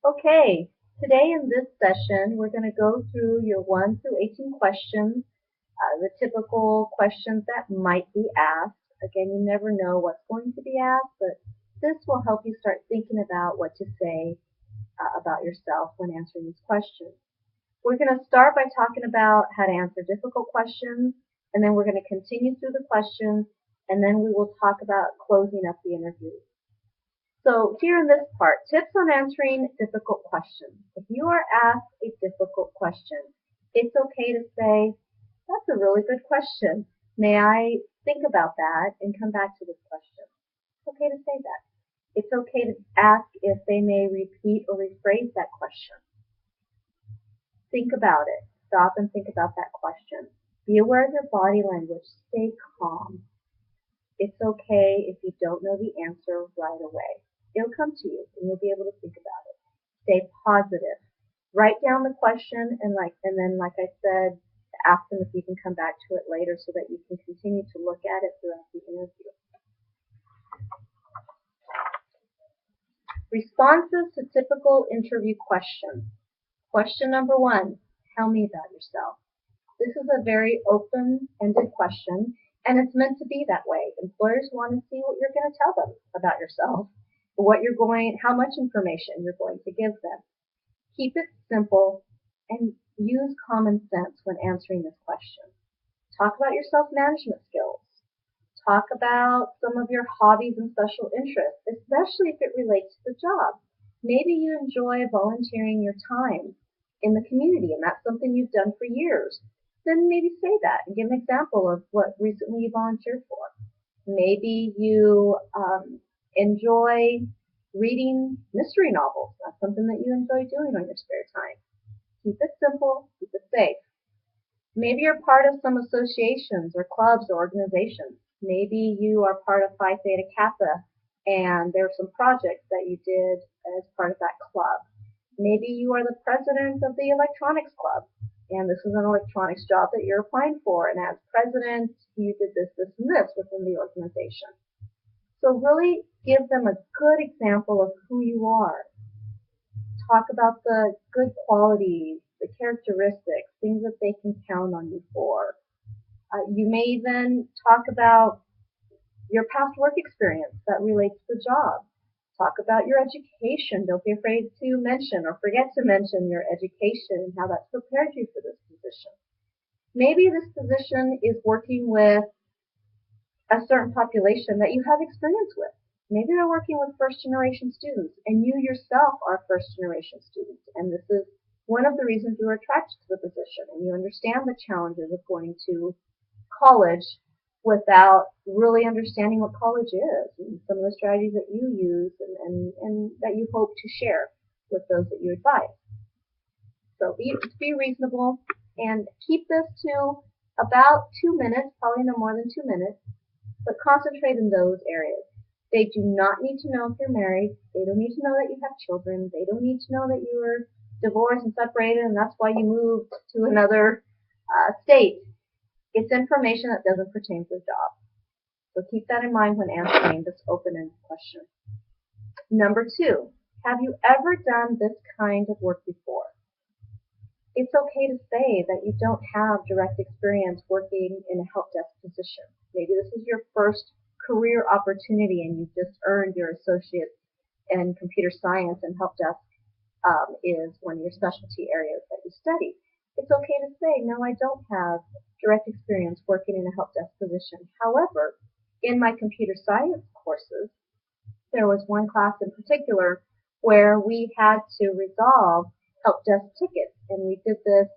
Okay, today in this session, we're going to go through your 1 through 18 questions, the typical questions that might be asked. Again, you never know what's going to be asked, but this will help you start thinking about what to say about yourself when answering these questions. We're going to start by talking about how to answer difficult questions, and then we're going to continue through the questions, and then we will talk about closing up the interview. So here in this part, tips on answering difficult questions. If you are asked a difficult question, it's okay to say, that's a really good question. May I think about that and come back to this question? It's okay to say that. It's okay to ask if they may repeat or rephrase that question. Think about it. Stop and think about that question. Be aware of your body language. Stay calm. It's okay if you don't know the answer right away. It'll come to you and you'll be able to think about it. Stay positive. Write down the question and then like I said, ask them if you can come back to it later so that you can continue to look at it throughout the interview. Responses to typical interview questions. Question number 1, tell me about yourself. This is a very open-ended question, and it's meant to be that way. Employers want to see what you're going to tell them about yourself, how much information you're going to give them. Keep it simple and use common sense when answering this question. Talk about your self-management skills. Talk about some of your hobbies and special interests, especially if it relates to the job. Maybe you enjoy volunteering your time in the community, and that's something you've done for years. Then maybe say that and give an example of what recently you volunteered for. Maybe you enjoy reading mystery novels. That's something that you enjoy doing on your spare time. Keep it simple, keep it safe. Maybe you're part of some associations or clubs or organizations. Maybe you are part of Phi Theta Kappa and there are some projects that you did as part of that club. Maybe you are the president of the electronics club and this is an electronics job that you're applying for, and as president you did this, this, and this within the organization. So really give them a good example of who you are. Talk about the good qualities, the characteristics, things that they can count on you for. You may even talk about your past work experience that relates to the job. Talk about your education. Don't be afraid to mention or forget to mention your education and how that's prepared you for this position. Maybe this position is working with a certain population that you have experience with. Maybe they're working with first generation students and you yourself are first generation students, and this is one of the reasons you are attracted to the position and you understand the challenges of going to college without really understanding what college is and some of the strategies that you use and that you hope to share with those that you advise. So be reasonable and keep this to about 2 minutes, probably no more than 2 minutes, but concentrate in those areas. They do not need to know if you're married. They don't need to know that you have children. They don't need to know that you were divorced and separated and that's why you moved to another state. It's information that doesn't pertain to the job. So keep that in mind when answering this open-ended question. Number 2, have you ever done this kind of work before? It's okay to say that you don't have direct experience working in a help desk position. Maybe this is your first career opportunity and you've just earned your associate's in computer science, and help desk is one of your specialty areas that you study. It's okay to say, no, I don't have direct experience working in a help desk position. However, in my computer science courses, there was one class in particular where we had to resolve help desk tickets, and we did this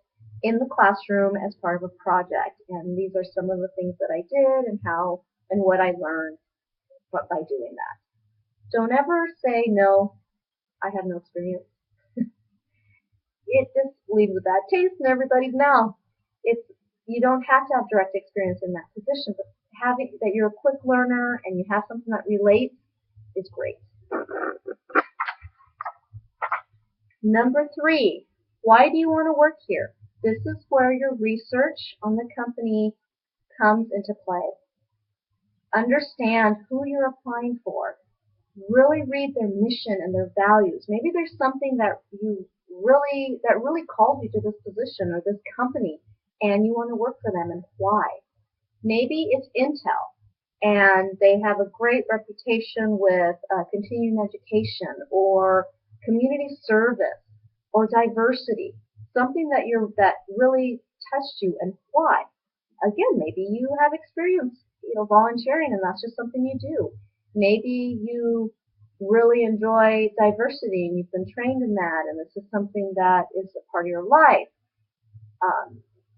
in the classroom as part of a project. And these are some of the things that I did and how and what I learned by doing that. Don't ever say, no, I have no experience. It just leaves a bad taste in everybody's mouth. You don't have to have direct experience in that position, but having that you're a quick learner and you have something that relates is great. Number 3, why do you want to work here? This is where your research on the company comes into play. Understand who you're applying for. Really read their mission and their values. Maybe there's something that really calls you to this position or this company, and you want to work for them, and why. Maybe it's Intel, and they have a great reputation with continuing education or community service or diversity, something that really touched you, and why. Again, maybe you have experience, volunteering, and that's just something you do. Maybe you really enjoy diversity and you've been trained in that, and this is something that is a part of your life.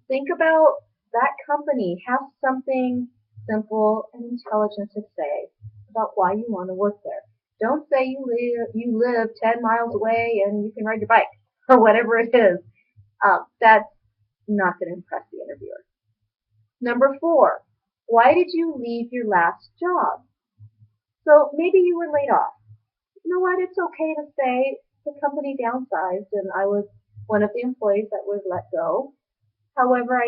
Think about that company. Have something simple and intelligent to say about why you want to work there. Don't say you live 10 miles away and you can ride your bike or whatever it is. That's not going to impress the interviewer. Number 4, why did you leave your last job? So maybe you were laid off. You know what? It's okay to say the company downsized and I was one of the employees that was let go. However,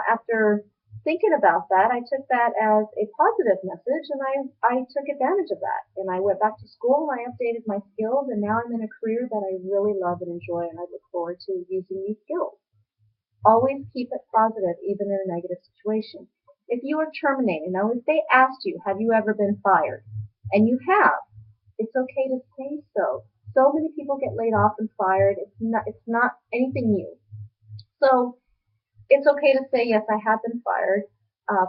after thinking about that, I took that as a positive message, and I took advantage of that. And I went back to school, and I updated my skills, and now I'm in a career that I really love and enjoy, and I look forward to using these skills. Always keep it positive, even in a negative situation. If you are terminated, now if they asked you, have you ever been fired? And you have, it's okay to say so. So many people get laid off and fired. It's not anything new. So it's okay to say, yes, I have been fired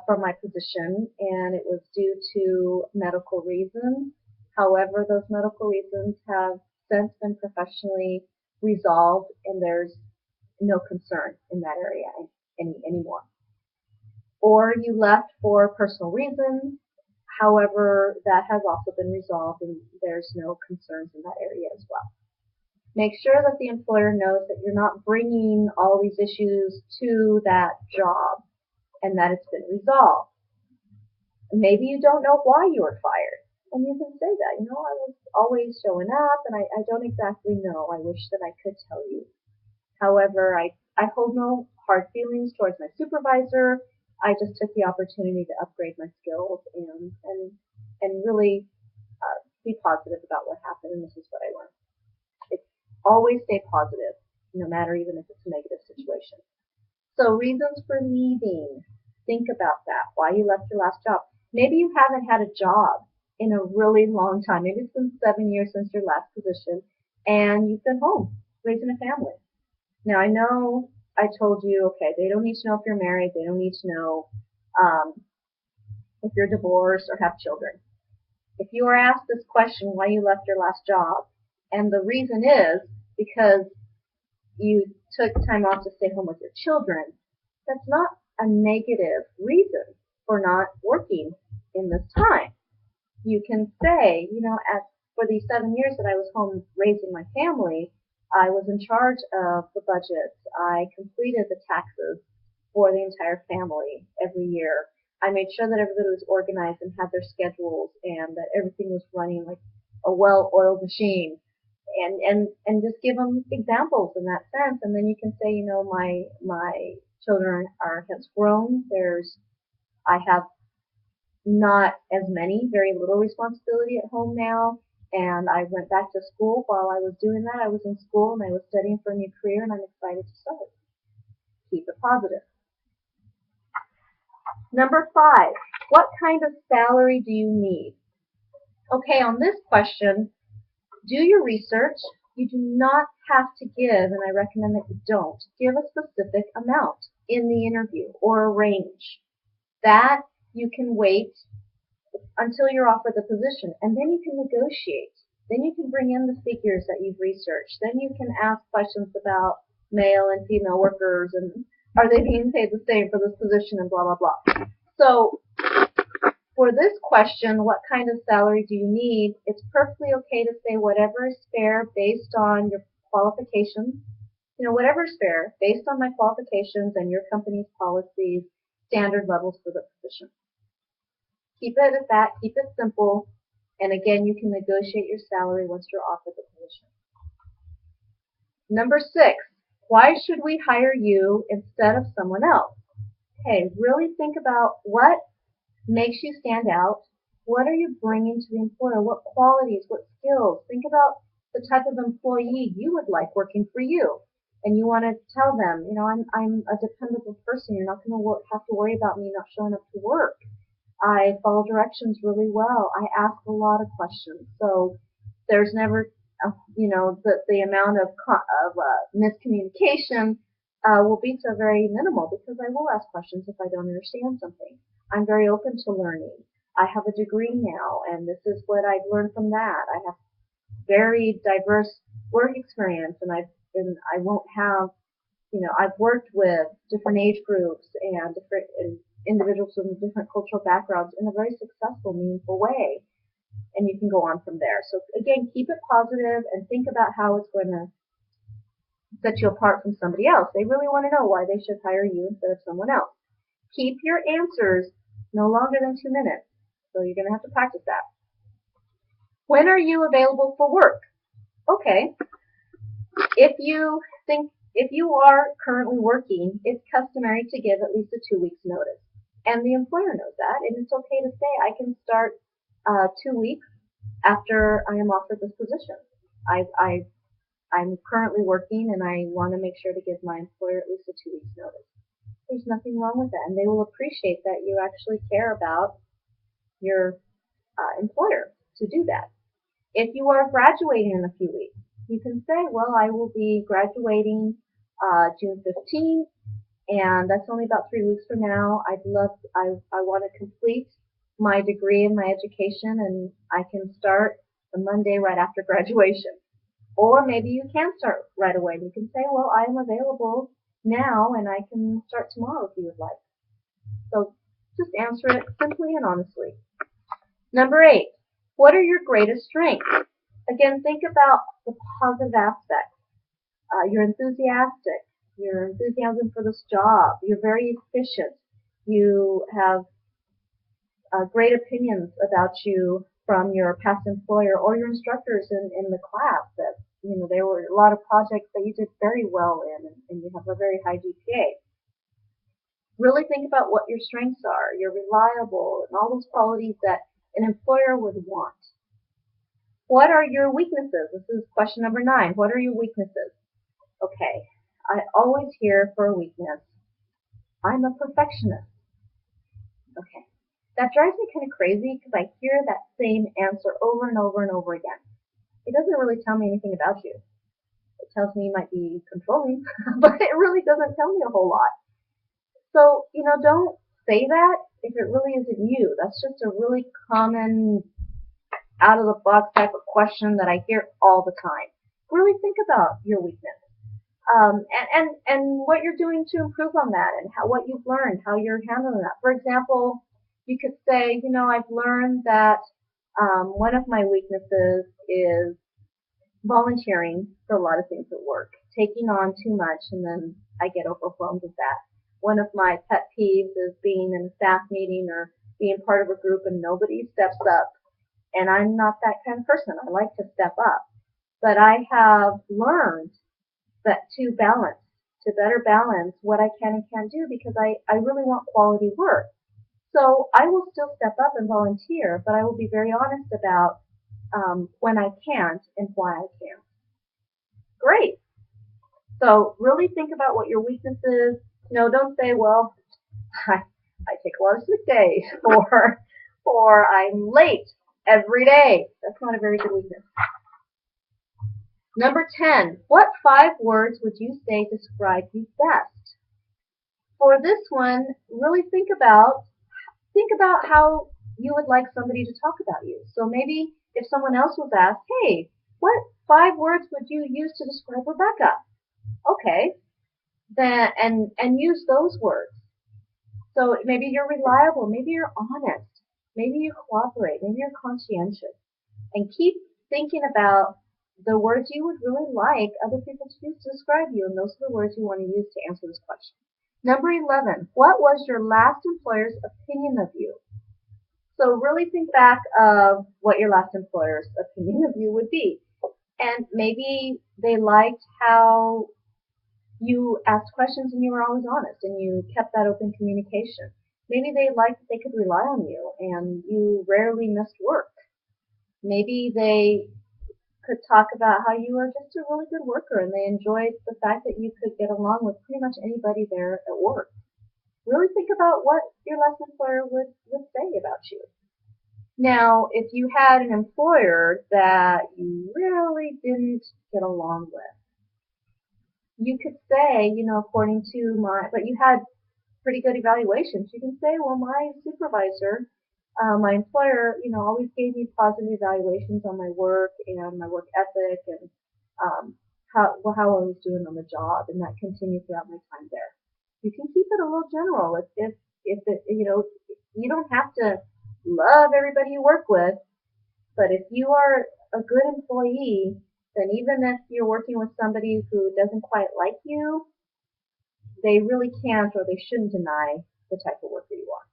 from my position, and it was due to medical reasons. However, those medical reasons have since been professionally resolved, and there's no concern in that area anymore. Or you left for personal reasons. However, that has also been resolved, and there's no concerns in that area as well. Make sure that the employer knows that you're not bringing all these issues to that job and that it's been resolved. Maybe you don't know why you were fired, and you can say that. I was always showing up, and I don't exactly know. I wish that I could tell you. However, I hold no hard feelings towards my supervisor. I just took the opportunity to upgrade my skills and really be positive about what happened, and this is what I learned. Always stay positive, no matter even if it's a negative situation. So reasons for leaving. Think about that, why you left your last job. Maybe you haven't had a job in a really long time. Maybe it's been 7 years since your last position, and you've been home raising a family. Now, I know I told you, okay, they don't need to know if you're married. They don't need to know if you're divorced or have children. If you are asked this question, why you left your last job, and the reason is because you took time off to stay home with your children, that's not a negative reason for not working in this time. You can say, for these 7 years that I was home raising my family, I was in charge of the budgets. I completed the taxes for the entire family every year. I made sure that everybody was organized and had their schedules and that everything was running like a well-oiled machine. And just give them examples in that sense, and then you can say, my children are hence grown. I have not as many, very little responsibility at home now, and I went back to school. While I was doing that, I was in school and I was studying for a new career, and I'm excited to start. Keep it positive. Number 5, what kind of salary do you need? Okay, on this question, do your research. You do not have to give, and I recommend that you don't, give a specific amount in the interview or a range. That you can wait until you're offered the position, and then you can negotiate. Then you can bring in the figures that you've researched. Then you can ask questions about male and female workers, and are they being paid the same for this position, and blah, blah, blah. So for this question, what kind of salary do you need? It's perfectly okay to say whatever is fair based on your qualifications. Whatever is fair based on my qualifications and your company's policies, standard levels for the position. Keep it at that. Keep it simple. And again, you can negotiate your salary once you're offered the position. Number 6, why should we hire you instead of someone else? Okay, really think about what makes you stand out, What are you bringing to the employer? What qualities, what skills? Think about the type of employee you would like working for you. And you want to tell them, I'm a dependable person. You're not going to have to worry about me not showing up to work. I follow directions really well. I ask a lot of questions. So there's never, the amount of miscommunication will be so very minimal because I will ask questions if I don't understand something. I'm very open to learning. I have a degree now, and this is what I've learned from that. I have very diverse work experience, and I won't have, I've worked with different age groups and different individuals with different cultural backgrounds in a very successful, meaningful way. And you can go on from there. So again, keep it positive and think about how it's going to set you apart from somebody else. They really want to know why they should hire you instead of someone else. Keep your answers no longer than 2 minutes. So you're going to have to practice that. When are you available for work? Okay. If you are currently working, it's customary to give at least a 2 weeks notice. And the employer knows that, and it's okay to say I can start 2 weeks after I am offered this position. I'm currently working, and I want to make sure to give my employer at least a 2 weeks notice. There's nothing wrong with that, and they will appreciate that you actually care about your employer to do that. If you are graduating in a few weeks, you can say, well, I will be graduating June 15th, and that's only about 3 weeks from now. I want to complete my degree and my education, and I can start the Monday right after graduation. Or maybe you can start right away. You can say, well, I am available now, and I can start tomorrow if you would like. So just answer it simply and honestly. Number 8, what are your greatest strengths? Again, think about the positive aspects. You're enthusiastic. Your enthusiasm for this job. You're very efficient. You have great opinions about you from your past employer or your instructors in the class. That there were a lot of projects that you did very well in, and you have a very high GPA. Really think about what your strengths are. You're reliable, and all those qualities that an employer would want. What are your weaknesses? This is question number 9. What are your weaknesses? Okay, I always hear for a weakness, I'm a perfectionist. Okay, that drives me kind of crazy because I hear that same answer over and over and over again. It doesn't really tell me anything about you. It tells me you might be controlling, but it really doesn't tell me a whole lot. So, don't say that if it really isn't you. That's just a really common out-of-the-box type of question that I hear all the time. Really think about your weakness. And what you're doing to improve on that, and what you've learned, how you're handling that. For example, you could say, I've learned that one of my weaknesses is volunteering for a lot of things at work, taking on too much, and then I get overwhelmed with that. One of my pet peeves is being in a staff meeting or being part of a group and nobody steps up. And I'm not that kind of person. I like to step up. But I have learned that to better balance what I can and can't do, because I really want quality work. So I will still step up and volunteer, but I will be very honest about when I can't and why I can't. Great. So really think about what your weakness is. Don't say, well, I take a lot of sick days, or I'm late every day. That's not a very good weakness. Number 10, what 5 words would you say describe you best? For this one, really think about how you would like somebody to talk about you. So maybe if someone else was asked, hey, what 5 words would you use to describe Rebecca? Okay, then and use those words. So maybe you're reliable, maybe you're honest, maybe you cooperate, maybe you're conscientious. And keep thinking about the words you would really like other people to use to describe you, and those are the words you want to use to answer this question. Number 11, what was your last employer's opinion of you? So really think back of what your last employer's opinion of you would be. And maybe they liked how you asked questions and you were always honest and you kept that open communication. Maybe they liked that they could rely on you and you rarely missed work. Maybe they could talk about how you were just a really good worker and they enjoyed the fact that you could get along with pretty much anybody there at work. Really think about what your last employer would say about you. Now, if you had an employer that you really didn't get along with, you could say, according to but you had pretty good evaluations, you can say, well, my supervisor, my employer, always gave me positive evaluations on my work and my work ethic and how I was doing on the job, and that continued throughout my time there. You can keep it a little general. If it, you don't have to love everybody you work with, but if you are a good employee, then even if you're working with somebody who doesn't quite like you, they really can't or they shouldn't deny the type of worker you are.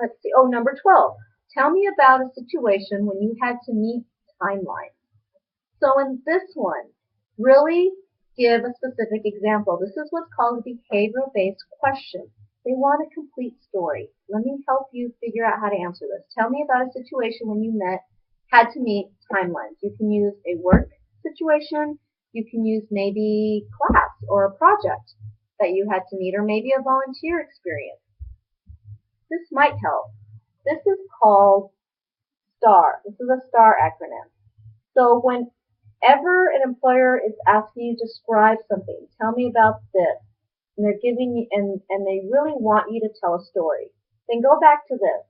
Let's see. Oh, number 12. Tell me about a situation when you had to meet timelines. So in this one, really give a specific example. This is what's called a behavioral-based question. They want a complete story. Let me help you figure out how to answer this. Tell me about a situation when you had to meet timelines. You can use a work situation. You can use maybe class or a project that you had to meet, or maybe a volunteer experience. This might help. This is called STAR. This is a STAR acronym. So whenever an employer is asking you to describe something, tell me about this, and they're giving you, and they really want you to tell a story, then go back to this.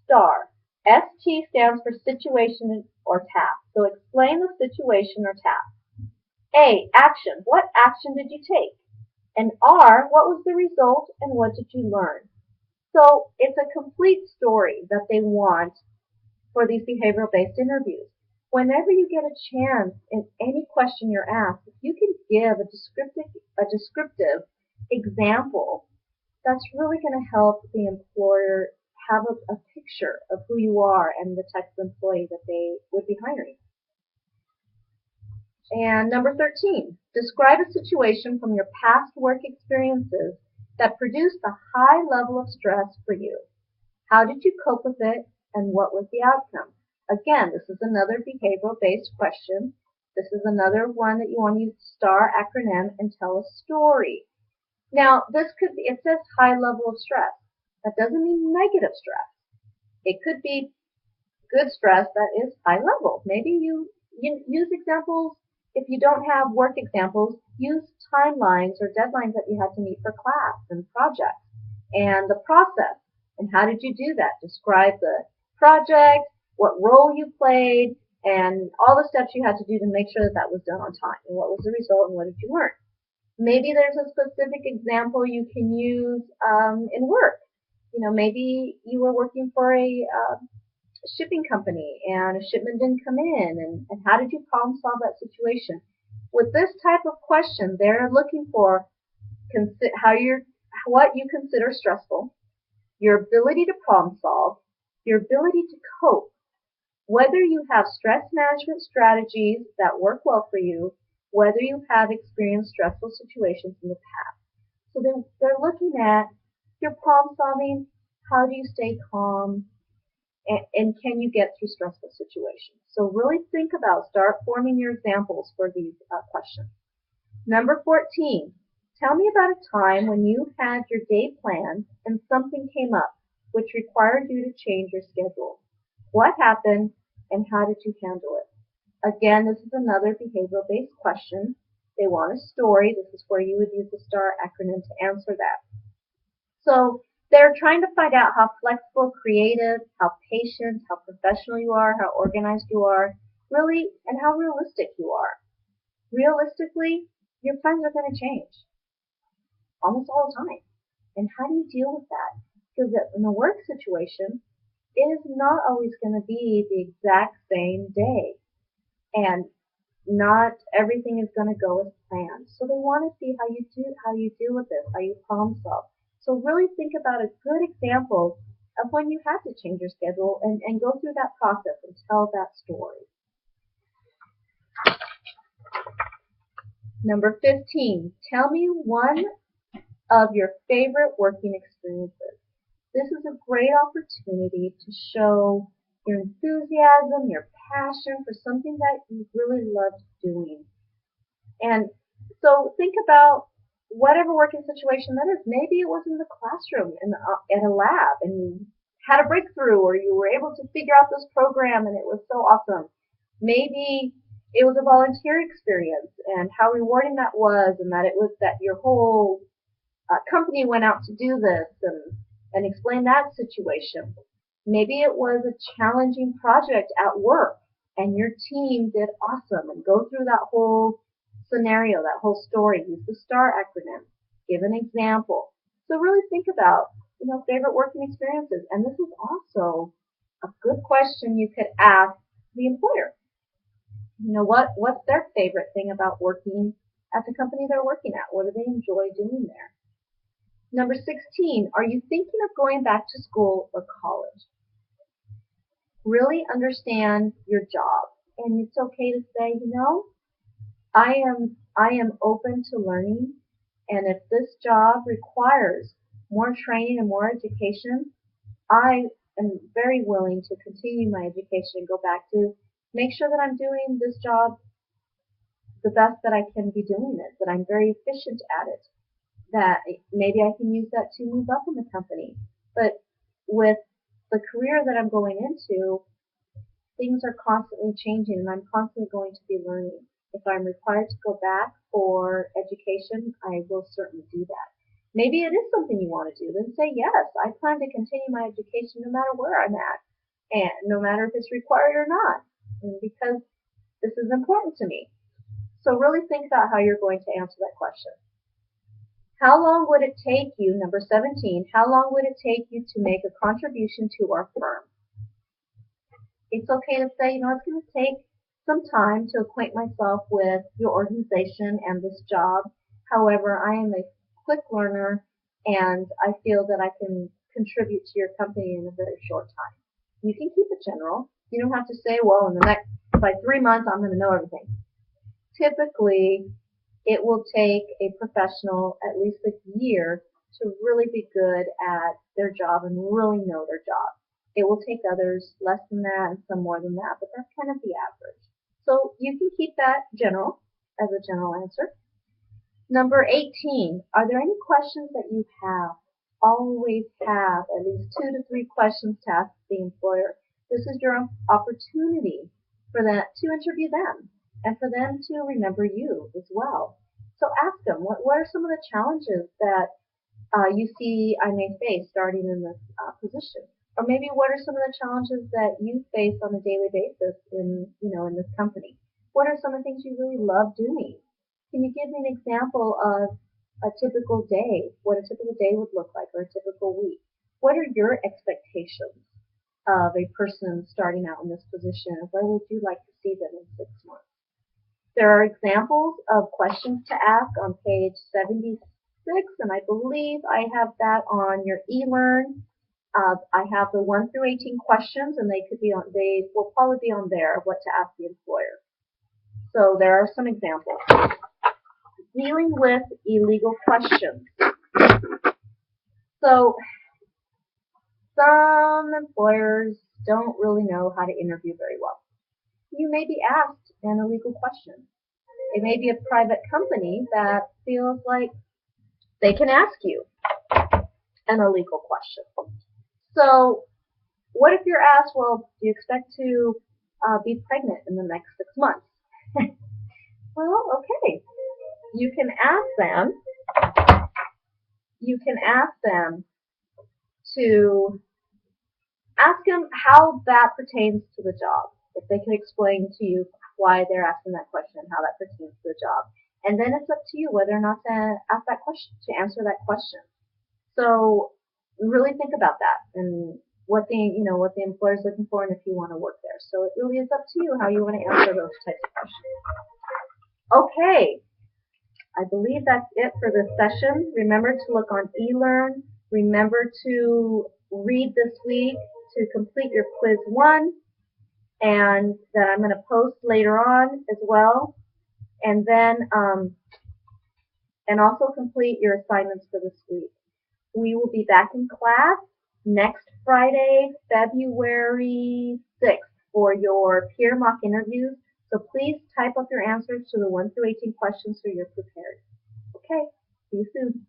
STAR. ST stands for situation or task. So explain the situation or task. A, action. What action did you take? And R, what was the result and what did you learn? So it's a complete story that they want for these behavioral-based interviews. Whenever you get a chance in any question you're asked, if you can give a descriptive example, that's really going to help the employer have a picture of who you are and the type of employee that they would be hiring. And number 13, describe a situation from your past work experiences that produced a high level of stress for you. How did you cope with it and what was the outcome? Again, this is another behavioral-based question. This is another one that you want to use the STAR acronym and tell a story. Now, this could be, it says high level of stress. That doesn't mean negative stress. It could be good stress that is high level. Maybe you use examples. If you don't have work examples, use timelines or deadlines that you had to meet for class and projects and the process. And how did you do that? Describe the project, what role you played, and all the steps you had to do to make sure that that was done on time. And what was the result and what did you learn? Maybe there's a specific example you can use in work. Maybe you were working for a shipping company and a shipment didn't come in, and how did you problem solve that situation? With this type of question, they're looking for what you consider stressful, your ability to problem solve, your ability to cope, whether you have stress management strategies that work well for you, whether you have experienced stressful situations in the past. So they're looking at your problem solving, how do you stay calm, and can you get through stressful situations? So really start forming your examples for these questions. Number 14, tell me about a time when you had your day planned and something came up which required you to change your schedule. What happened and how did you handle it? Again, this is another behavioral-based question. They want a story. This is where you would use the STAR acronym to answer that. So they're trying to find out how flexible, creative, how patient, how professional you are, how organized you are, really, and how realistic you are. Realistically, your plans are going to change almost all the time. And how do you deal with that? Because in a work situation, it is not always going to be the exact same day. And not everything is going to go as planned. So they want to see how you deal with this, how you problem solve. So really think about a good example of when you had to change your schedule and go through that process and tell that story. Number 15, tell me one of your favorite working experiences. This is a great opportunity to show your enthusiasm, your passion for something that you really love doing. And so think about whatever working situation that is. Maybe it was in the classroom at a lab and you had a breakthrough or you were able to figure out this program and it was so awesome. Maybe it was a volunteer experience and how rewarding that was, and that it was that your whole company went out to do this and explain that situation. Maybe it was a challenging project at work and your team did awesome, and go through that whole scenario, that whole story. Use the STAR acronym. Give an example. So really think about, favorite working experiences. And this is also a good question you could ask the employer. What's their favorite thing about working at the company they're working at? What do they enjoy doing there? Number 16, are you thinking of going back to school or college? Really understand your job. And it's okay to say, I am open to learning, and if this job requires more training and more education, I am very willing to continue my education and go back to make sure that I'm doing this job the best that I can be doing it, that I'm very efficient at it, that maybe I can use that to move up in the company. But with the career that I'm going into, things are constantly changing and I'm constantly going to be learning. If I'm required to go back for education, I will certainly do that. Maybe it is something you want to do, then say yes, I plan to continue my education no matter where I'm at, and no matter if it's required or not, and because this is important to me. So really think about how you're going to answer that question. How long would it take you, number 17, how long would it take you to make a contribution to our firm? It's okay to say, it's going to take some time to acquaint myself with your organization and this job. However, I am a quick learner and I feel that I can contribute to your company in a very short time. You can keep it general. You don't have to say, well, by 3 months, I'm going to know everything. Typically, it will take a professional at least a year to really be good at their job and really know their job. It will take others less than that and some more than that, but that's kind of the average. So you can keep that general as a general answer. Number 18, are there any questions that you have? Always have at least 2 to 3 questions to ask the employer. This is your opportunity for that to interview them and for them to remember you as well. So ask them, what are some of the challenges that you see I may face starting in this position? Or maybe what are some of the challenges that you face on a daily basis in this company? What are some of the things you really love doing? Can you give me an example of a typical day, what a typical day would look like, or a typical week? What are your expectations of a person starting out in this position? Where would you like to see them in 6 months? There are examples of questions to ask on page 76, and I believe I have that on your eLearn. I have the 1 through 18 questions, and they will probably be on there of what to ask the employer. So there are some examples. Dealing with illegal questions. So some employers don't really know how to interview very well. You may be asked an illegal question. It may be a private company that feels like they can ask you an illegal question. So what if you're asked, well, do you expect to be pregnant in the next 6 months? Well, okay. You can ask them how that pertains to the job. If they can explain to you why they're asking that question, how that pertains to the job. And then it's up to you whether or not to ask that question, to answer that question. So really think about that and what the employer is looking for and if you want to work there. So it really is up to you how you want to answer those types of questions. Okay. I believe that's it for this session. Remember to look on eLearn. Remember to read this week to complete your quiz 1, and that I'm going to post later on as well. And then and also complete your assignments for this week. We will be back in class next Friday, February 6th, for your peer mock interviews. So please type up your answers to the 1 through 18 questions so you're prepared. Okay, see you soon.